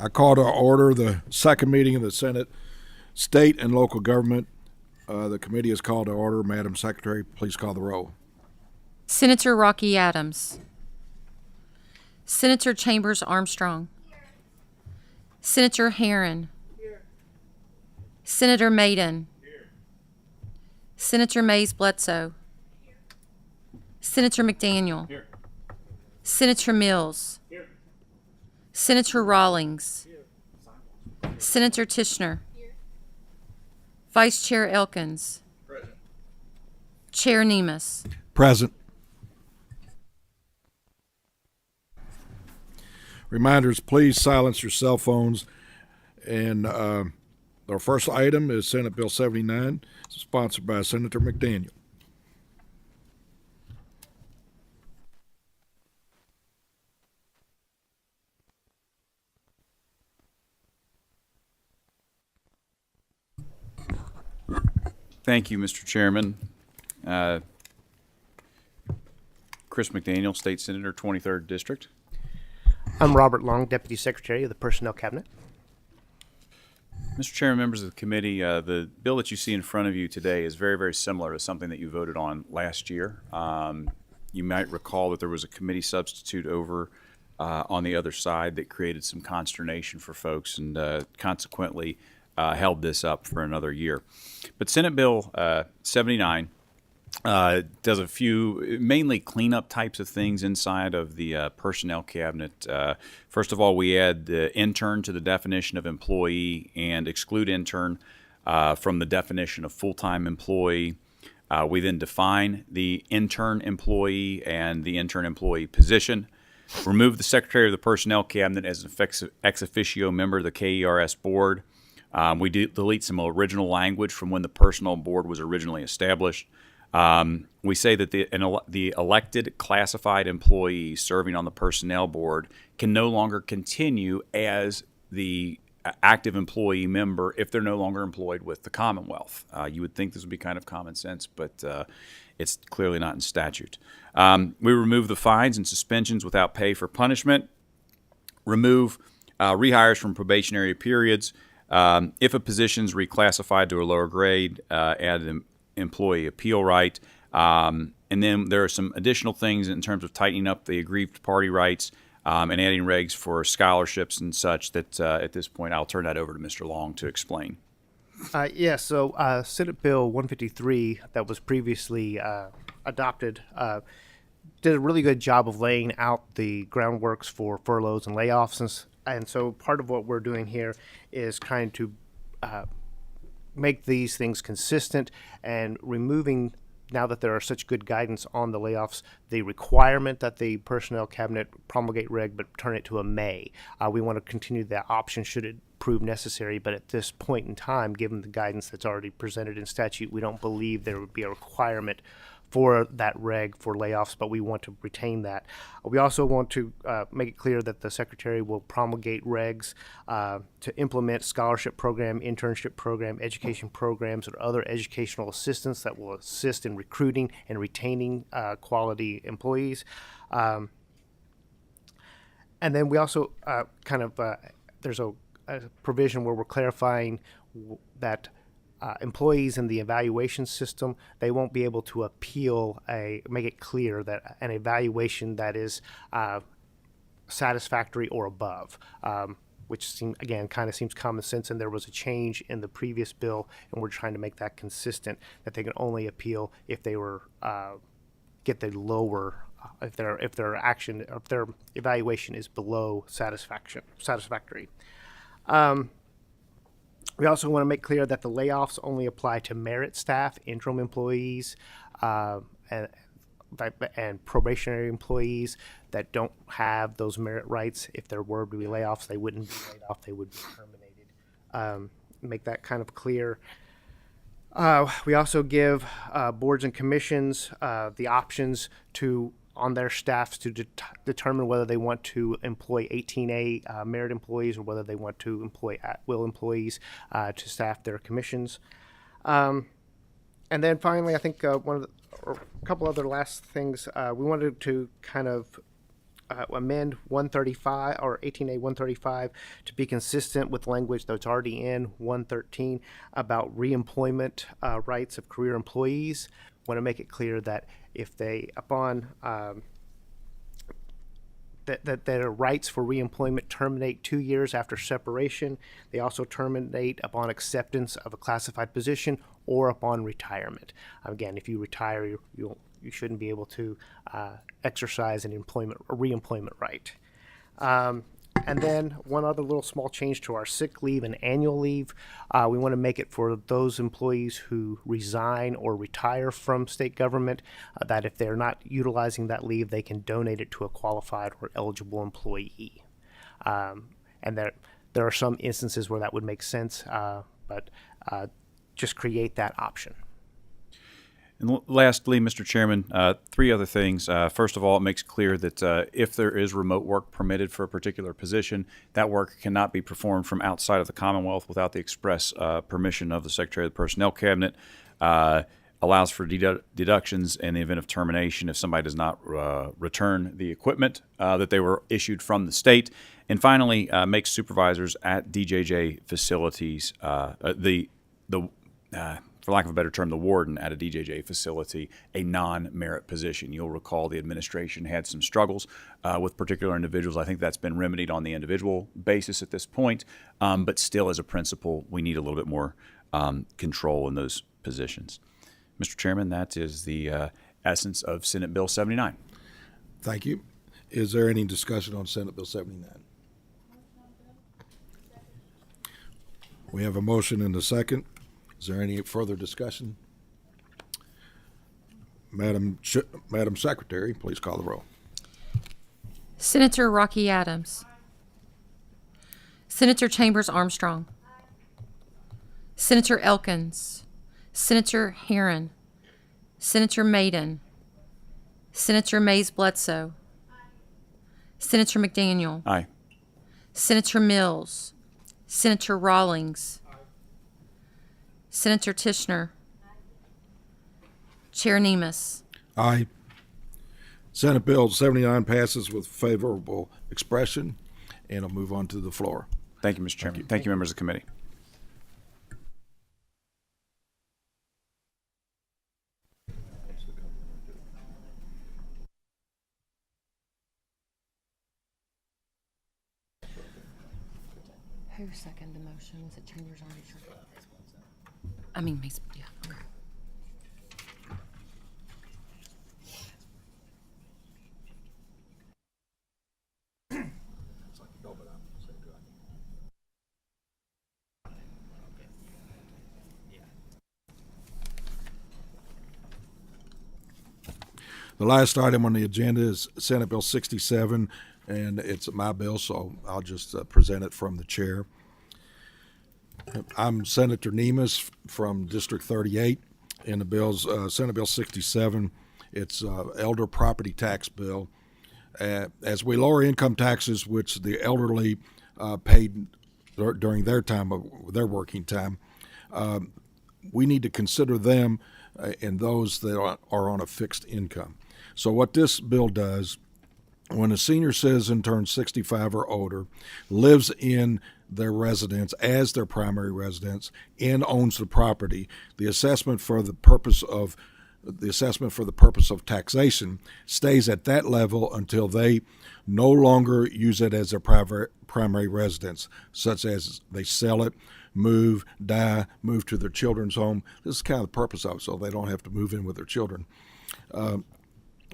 I call to order the second meeting of the Senate, State and Local Government. The committee is called to order. Madam Secretary, please call the roll. Senator Rocky Adams. Senator Chambers Armstrong. Senator Herron. Senator Maiden. Senator Mays Bledsoe. Senator McDaniel. Senator Mills. Senator Rawlings. Senator Tishner. Vice Chair Elkins. Chair Nemes. Present. Reminders, please silence your cell phones. And our first item is Senate Bill 79, sponsored by Senator McDaniel. Thank you, Mr. Chairman. Chris McDaniel, State Senator, 23rd District. I'm Robert Long, Deputy Secretary of the Personnel Cabinet. Mr. Chairman, members of the committee, the bill that you see in front of you today is very, very similar to something that you voted on last year. You might recall that there was a committee substitute over on the other side that created some consternation for folks and consequently held this up for another year. But Senate Bill 79 does a few mainly cleanup types of things inside of the personnel cabinet. First of all, we add the intern to the definition of employee and exclude intern from the definition of full-time employee. We then define the intern employee and the intern employee position. Remove the Secretary of the Personnel Cabinet as an ex officio member of the KERS board. We delete some original language from when the Personnel Board was originally established. We say that the elected classified employees serving on the Personnel Board can no longer continue as the active employee member if they're no longer employed with the Commonwealth. You would think this would be kind of common sense, but it's clearly not in statute. We remove the fines and suspensions without pay for punishment. Remove rehires from probationary periods. If a position is reclassified to a lower grade, add an employee appeal right. And then there are some additional things in terms of tightening up the aggrieved party rights and adding regs for scholarships and such that at this point I'll turn that over to Mr. Long to explain. So Senate Bill 153 that was previously adopted did a really good job of laying out the groundworks for furloughs and layoffs. And so part of what we're doing here is trying to make these things consistent and removing, now that there are such good guidance on the layoffs, the requirement that the Personnel Cabinet promulgate reg, but turn it to a may. We want to continue that option should it prove necessary, but at this point in time, given the guidance that's already presented in statute, we don't believe there would be a requirement for that reg for layoffs, but we want to retain that. We also want to make it clear that the Secretary will promulgate regs to implement scholarship program, internship program, education programs, or other educational assistance that will assist in recruiting and retaining quality employees. And then we also there's a provision where we're clarifying that employees in the evaluation system, they won't be able to appeal make it clear that an evaluation that is satisfactory or above, which kind of seems common sense. And there was a change in the previous bill, and we're trying to make that consistent, that they can only appeal if they were get the lower, if their evaluation is below satisfactory. We also want to make clear that the layoffs only apply to merit staff, interim employees, and probationary employees that don't have those merit rights. If there were to be layoffs, they wouldn't be laid off, they would be terminated. Make that kind of clear. We also give boards and commissions the options on their staffs to determine whether they want to employ 18A merit employees or whether they want to employ at-will employees to staff their commissions. And then finally, I think a couple other last things, we wanted to kind of amend 135 or 18A 135 to be consistent with language that's already in 113 about reemployment rights of career employees. Want to make it clear that if they, upon that their rights for reemployment terminate 2 years after separation. They also terminate upon acceptance of a classified position or upon retirement. Again, if you retire, you shouldn't be able to exercise a reemployment right. And then one other little small change to our sick leave and annual leave. We want to make it for those employees who resign or retire from state government, that if they're not utilizing that leave, they can donate it to a qualified or eligible employee. And there are some instances where that would make sense, but just create that option. And lastly, Mr. Chairman, three other things. First of all, it makes clear that if there is remote work permitted for a particular position, that work cannot be performed from outside of the Commonwealth without the express permission of the Secretary of the Personnel Cabinet. Allows for deductions in the event of termination if somebody does not return the equipment that they were issued from the state. And finally, makes supervisors at DJJ facilities, for lack of a better term, the warden at a DJJ facility, a non-merit position. You'll recall the administration had some struggles with particular individuals. I think that's been remedied on the individual basis at this point, but still as a principle, we need a little bit more control in those positions. Mr. Chairman, that is the essence of Senate Bill 79. Thank you. Is there any discussion on Senate Bill 79? We have a motion and a second. Is there any further discussion? Madam Secretary, please call the roll. Senator Rocky Adams. Senator Chambers Armstrong. Senator Elkins. Senator Herron. Senator Maiden. Senator Mays Bledsoe. Senator McDaniel. Aye. Senator Mills. Senator Rawlings. Senator Tishner. Chair Nemes. Aye. Senate Bill 79 passes with favorable expression, and I'll move on to the floor. Thank you, Mr. Chairman. Thank you, members of the committee. Who seconded the motion? Was it Chambers Armstrong? Mays, yeah. Okay. The last item on the agenda is Senate Bill 67, and it's my bill, so I'll just present it from the chair. I'm Senator Nemes from District 38. In the bill's Senate Bill 67, it's elder property tax bill. As we lower income taxes, which the elderly paid during their time of their working time, we need to consider them and those that are on a fixed income. So what this bill does, when a senior citizen turns 65 or older, lives in their residence as their primary residence, and owns the property, the assessment for the purpose of taxation stays at that level until they no longer use it as their primary residence, such as they sell it, move, die, move to their children's home. This is kind of the purpose of it, so they don't have to move in with their children.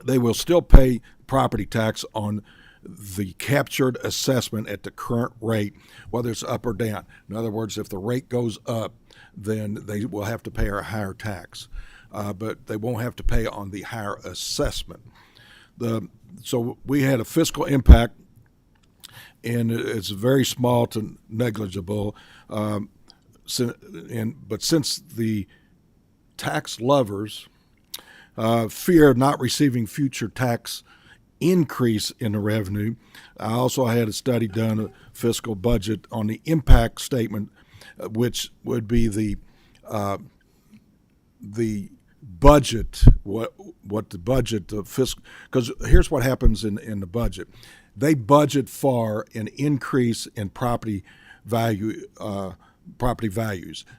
They will still pay property tax on the captured assessment at the current rate, whether it's up or down. In other words, if the rate goes up, then they will have to pay a higher tax, but they won't have to pay on the higher assessment. So we had a fiscal impact, and it's very small to negligible. But since the tax lovers fear not receiving future tax increase in the revenue, I also had a study done, a fiscal budget, on the impact statement, which would be the budget what the budget the fiscal, because here's what happens in the budget. They budget for an increase in property values,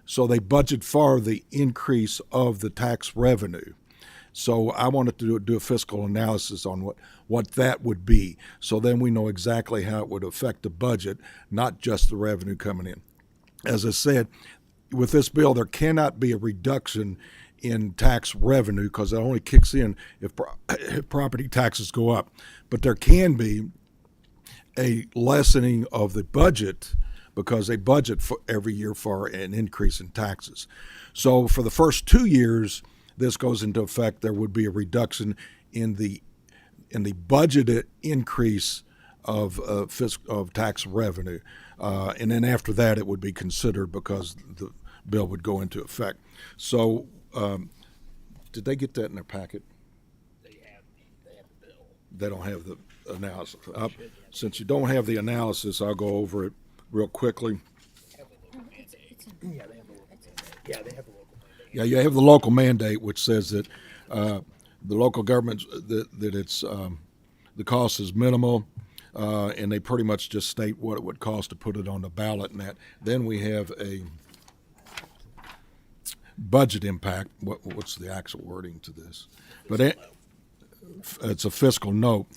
so they budget for the increase of the tax revenue. So I wanted to do a fiscal analysis on what that would be, so then we know exactly how it would affect the budget, not just the revenue coming in. As I said, with this bill, there cannot be a reduction in tax revenue because it only kicks in if property taxes go up. But there can be a lessening of the budget because they budget for every year for an increase in taxes. So for the first 2 years this goes into effect, there would be a reduction in the budgeted increase of tax revenue, and then after that it would be considered because the bill would go into effect. So, did they get that in their packet? They have the bill. They don't have the analysis. Since you don't have the analysis, I'll go over it real quickly. Yeah, they have the local mandate. Yeah, they have the local mandate. Yeah, you have the local mandate, which says that the local government that it's the cost is minimal, and they pretty much just state what it would cost to put it on the ballot. And that then we have a budget impact. What's the actual wording to this? But it's a fiscal note.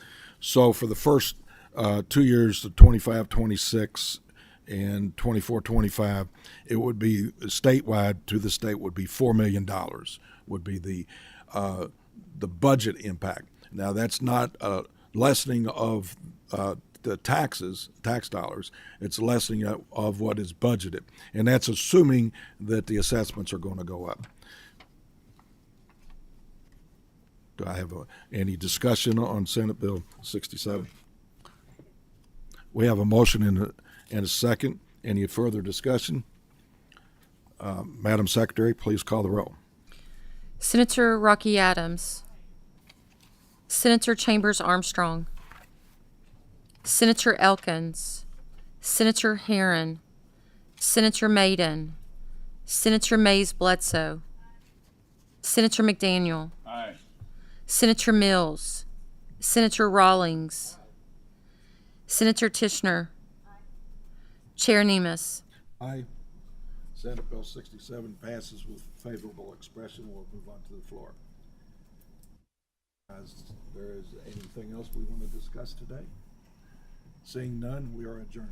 So for the first 2 years, the 25-26 and 24-25, it would be statewide to the state would be $4 million would be the budget impact. Now that's not a lessening of the tax dollars. It's lessening of what is budgeted, and that's assuming that the assessments are going to go up. Do I have any discussion on Senate Bill 67? We have a motion and a second. Any further discussion? Madam Secretary, please call the roll. Senator Rocky Adams. Senator Chambers Armstrong. Senator Elkins. Senator Herron. Senator Maiden. Senator Mays Bledsoe. Senator McDaniel. Aye. Senator Mills. Senator Rawlings. Senator Tishner. Chair Nemes. Aye. Senate Bill 67 passes with favorable expression. We'll move on to the floor. As there is anything else we want to discuss today? Seeing none, we are adjourned.